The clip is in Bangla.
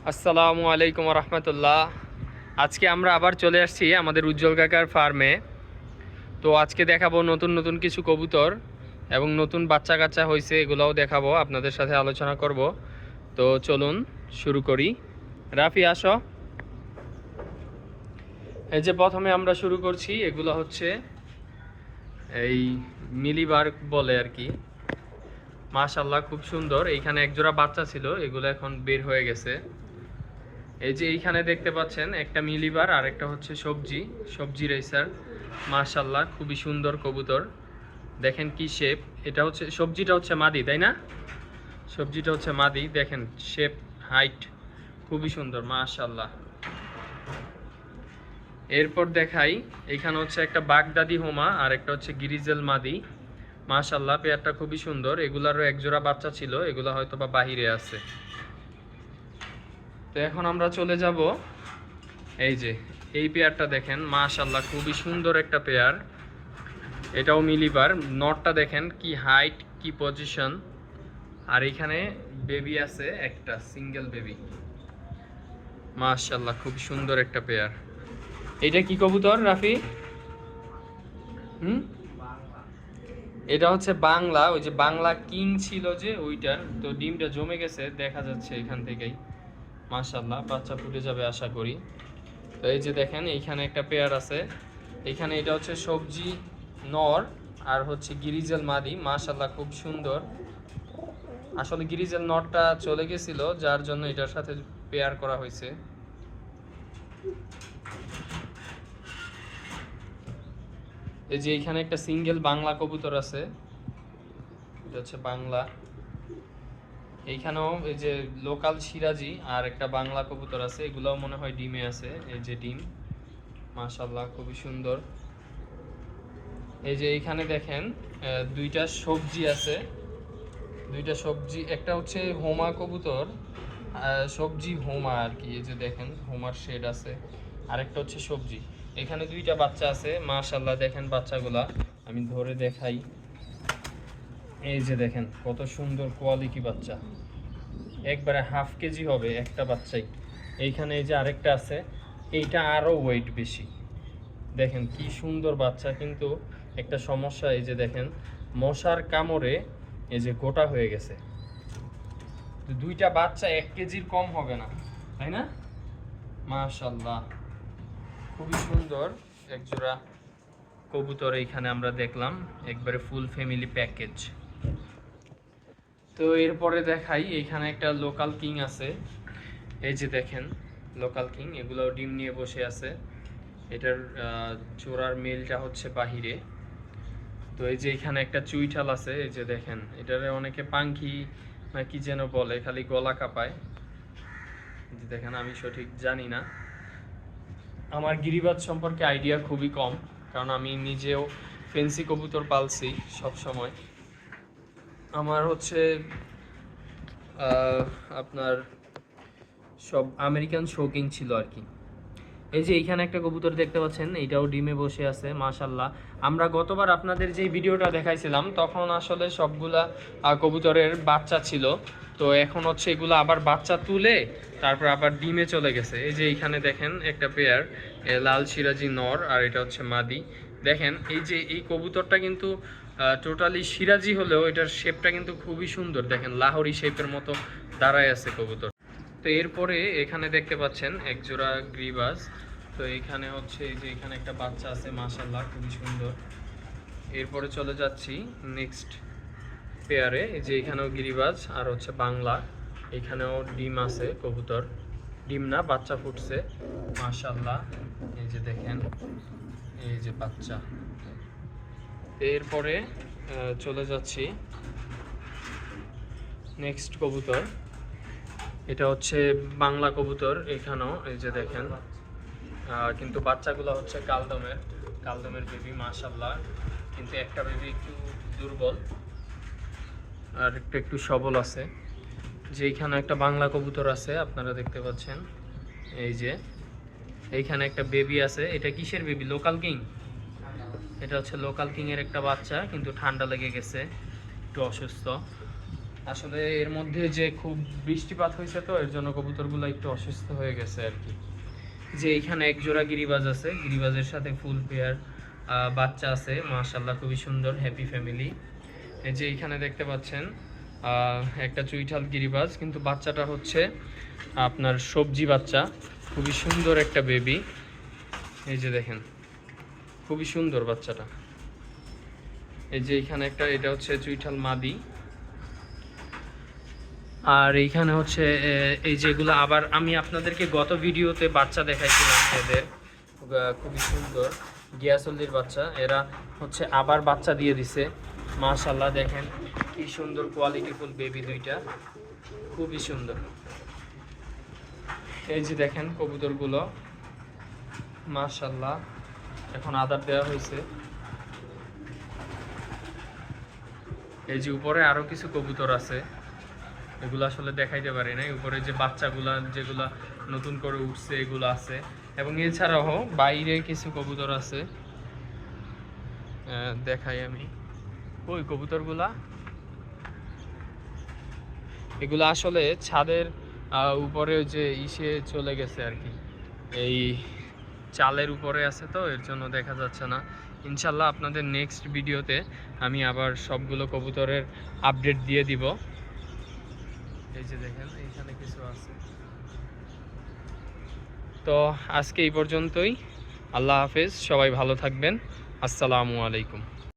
আসসালামু আলাইকুম রহমতুল্লাহ। আজকে আমরা আবার চলে আসছি আমাদের উজ্জ্বল কাকার ফার্মে। তো আজকে দেখাবো নতুন নতুন কিছু কবুতর এবং নতুন বাচ্চা কাচ্চা হয়েছে, এগুলোও দেখাবো, আপনাদের সাথে আলোচনা করব। তো চলুন শুরু করি। রাফি আসো। এই যে প্রথমে আমরা শুরু করছি, এগুলো হচ্ছে এই মিলিবার্গ বলে আর কি। মাশাল্লাহ খুব সুন্দর। এইখানে একজোড়া বাচ্চা ছিল, এগুলো এখন বের হয়ে গেছে। এই যে এইখানে দেখতে পাচ্ছেন একটা মিলিবার আর একটা হচ্ছে সবজি সবজি রেসার। মাশাল্লাহ খুবই সুন্দর কবুতর, দেখেন কি শেপ। এটা হচ্ছে সবজিটা হচ্ছে মাদি, তাই না? সবজিটা হচ্ছে মাদি, দেখেন শেপ, হাইট খুবই সুন্দর মাশাল্লাহ। এরপর দেখাই, এখানে হচ্ছে একটা বাগদাদি হোমা আর একটা হচ্ছে গিরিজেল মাদি। মাশাল্লাহ পেয়ারটা খুবই সুন্দর। এগুলারও একজোড়া বাচ্চা ছিল, এগুলা হয়তো বা বাহিরে আছে। তো এখন আমরা চলে যাব, এই যে এই পেয়ারটা দেখেন মাশাল্লাহ খুবই সুন্দর একটা পেয়ার। এটাও মিলিবার। নটটা দেখেন কি হাইট, কি পজিশন। আর এখানে বেবি আছে একটা, সিঙ্গেল বেবি। মাশাল্লাহ খুব সুন্দর একটা পেয়ার। এটা কি কবুতর রাফি? হুম, এটা হচ্ছে বাংলা, ওই যে বাংলা কিং ছিল যে ওইটার, তো ডিমটা জমে গেছে দেখা যাচ্ছে এখান থেকেই। মাশাল্লাহ বাচ্চা ফুটে যাবে আশা করি। তো এই যে দেখেন এইখানে একটা পেয়ার আছে। এখানে এটা হচ্ছে সবজি নর আর হচ্ছে গিরিজেল মাদি। মাশাল্লাহ খুব সুন্দর। আসলে গিরিজেল নরটা চলে গেছিল, যার জন্য এটার সাথে পেয়ার করা হয়েছে। এই যে এখানে একটা সিঙ্গেল বাংলা কবুতর আছে, এটা হচ্ছে বাংলা। এইখানেও এই যে লোকাল সিরাজি আর একটা বাংলা কবুতর আছে, এগুলোও মনে হয় ডিমে আছে। এই যে ডিম, মাশাল্লাহ খুবই সুন্দর। এই যে এইখানে দেখেন দুইটা সবজি আছে, দুইটা সবজি। একটা হচ্ছে হোমা কবুতর, সবজি হোমা আর কি। এই যে দেখেন হোমার শেড আছে। আরেকটা হচ্ছে সবজি। এখানে দুইটা বাচ্চা আছে মাশাল্লাহ, দেখেন বাচ্চাগুলা আমি ধরে দেখাই। এই যে দেখেন কত সুন্দর কোয়ালিটি বাচ্চা, একবারে হাফ কেজি হবে একটা বাচ্চাই। এইখানে এই যে আরেকটা আছে, এইটা আরও ওয়েট বেশি। দেখেন কি সুন্দর বাচ্চা, কিন্তু একটা সমস্যা, এই যে দেখেন মশার কামড়ে এই যে গোটা হয়ে গেছে। তো দুইটা বাচ্চা 1 কেজির কম হবে না, তাই না? মাশাল্লাহ খুবই সুন্দর একজোড়া কবুতর এইখানে আমরা দেখলাম, একবারে ফুল ফ্যামিলি প্যাকেজ। তো এরপরে দেখাই, এইখানে একটা লোকাল কিং আছে। এই যে দেখেন লোকাল কিং, এগুলো ডিম নিয়ে বসে আছে। এটার চোরার মেলটা হচ্ছে বাহিরে। তো এই যে এখানে একটা চুইঠাল আছে, এই যে দেখেন এটারে অনেকে পাঙ্খি না কি যেন বলে, খালি গলা কাঁপায়। যে দেখেন আমি সঠিক জানি না, আমার গিরিবাজ সম্পর্কে আইডিয়া খুবই কম, কারণ আমি নিজেও ফেন্সি কবুতর পালছি সব সময়। আমার হচ্ছে আপনার সব আমেরিকান শৌকিং ছিল আর কি। এই যে এইখানে একটা কবুতর দেখতে পাচ্ছেন, এইটাও ডিমে বসে আছে মাশাল্লাহ। আমরা গতবার আপনাদের যে ভিডিওটা দেখাইছিলাম তখন আসলে সবগুলা কবুতরের বাচ্চা ছিল। তো এখন হচ্ছে এগুলো আবার বাচ্চা তুলে তারপর আবার ডিমে চলে গেছে। এই যে এইখানে দেখেন একটা পেয়ার, লাল সিরাজি নর আর এটা হচ্ছে মাদি। দেখেন এই যে এই কবুতরটা কিন্তু টোটালি সিরাজি হলেও এটার শেপটা কিন্তু খুবই সুন্দর। দেখেন লাহোরি শেপের মতো দাঁড়ায় আছে কবুতর। তো এরপরে এখানে দেখতে পাচ্ছেন একজোড়া গ্রিবাস। তো এখানে হচ্ছে এই যে এখানে একটা বাচ্চা আছে মাশাল্লাহ খুবই সুন্দর। এরপরে চলে যাচ্ছি নেক্সট পেয়ারে। এই যে এখানেও গিরিবাজ আর হচ্ছে বাংলা। এখানেও ডিম আছে কবুতর, ডিম না বাচ্চা ফুটছে মাশাল্লাহ। এই যে দেখেন এই যে বাচ্চা। এরপরে চলে যাচ্ছি নেক্সট কবুতর। এটা হচ্ছে বাংলা কবুতর। এখানেও এই যে দেখেন কিন্তু বাচ্চাগুলো হচ্ছে কালদমের, কালদমের বেবি মাশাল্লাহ। কিন্তু একটা বেবি একটু দুর্বল আর একটা একটু সবল আছে। যে এইখানে একটা বাংলা কবুতর আছে আপনারা দেখতে পাচ্ছেন। এই যে এইখানে একটা বেবি আছে। এটা কিসের বেবি? Local king. এটা হচ্ছে লোকাল কিং এর একটা বাচ্চা, কিন্তু ঠান্ডা লেগে গেছে, একটু অসুস্থ। আসলে এর মধ্যে যে খুব বৃষ্টিপাত হয়েছে তো এর জন্য কবুতরগুলো একটু অসুস্থ হয়ে গেছে আর কি। যে এখানে এক জোড়া গিরিবাজ আছে, গিরিবাজের সাথে ফুল পেয়ার বাচ্চা আছে, মাশাআল্লাহ খুবই সুন্দর, হ্যাপি ফ্যামিলি। এই যে এখানে দেখতে পাচ্ছেন একটা চুইঠাল গিরিবাজ, কিন্তু বাচ্চাটা হচ্ছে আপনার সবজি বাচ্চা, খুবই সুন্দর একটা বেবি। এই যে দেখেন খুবই সুন্দর বাচ্চাটা। এই যে এখানে একটা, এটা হচ্ছে চুইঠাল মাদি। আর এইখানে হচ্ছে এই যেগুলো আবার আমি আপনাদেরকে গত ভিডিওতে বাচ্চা দেখাইছিলাম এদের, খুবই সুন্দর গিয়াসল্লির বাচ্চা। এরা হচ্ছে আবার বাচ্চা দিয়ে দিছে, মাশাআল্লাহ দেখেন কি সুন্দর কোয়ালিটিফুল বেবি দুইটা, খুবই সুন্দর। এই যে দেখেন কবুতরগুলো, মাশাআল্লাহ এখন আদার দেওয়া হয়েছে। এই যে উপরে আরো কিছু কবুতর আছে, এগুলো আসলে দেখাইতে পারি না। উপরে যে বাচ্চাগুলা যেগুলা নতুন করে উঠছে এগুলো আছে, এবং এছাড়াও বাইরে কিছু কবুতর আছে, দেখাই আমি। ওই কবুতরগুলা, এগুলো আসলে ছাদের উপরে যে ইসে চলে গেছে আর কি, এই চালের উপরে আছে তো এর জন্য দেখা যাচ্ছে না। ইনশাল্লাহ আপনাদের নেক্সট ভিডিওতে আমি আবার সবগুলো কবুতরের আপডেট দিয়ে দিব। এই যে দেখেন এইখানে কিছু আছে। তো আজকে এই পর্যন্তই, আল্লাহ হাফেজ, সবাই ভালো থাকবেন, আসসালামু আলাইকুম।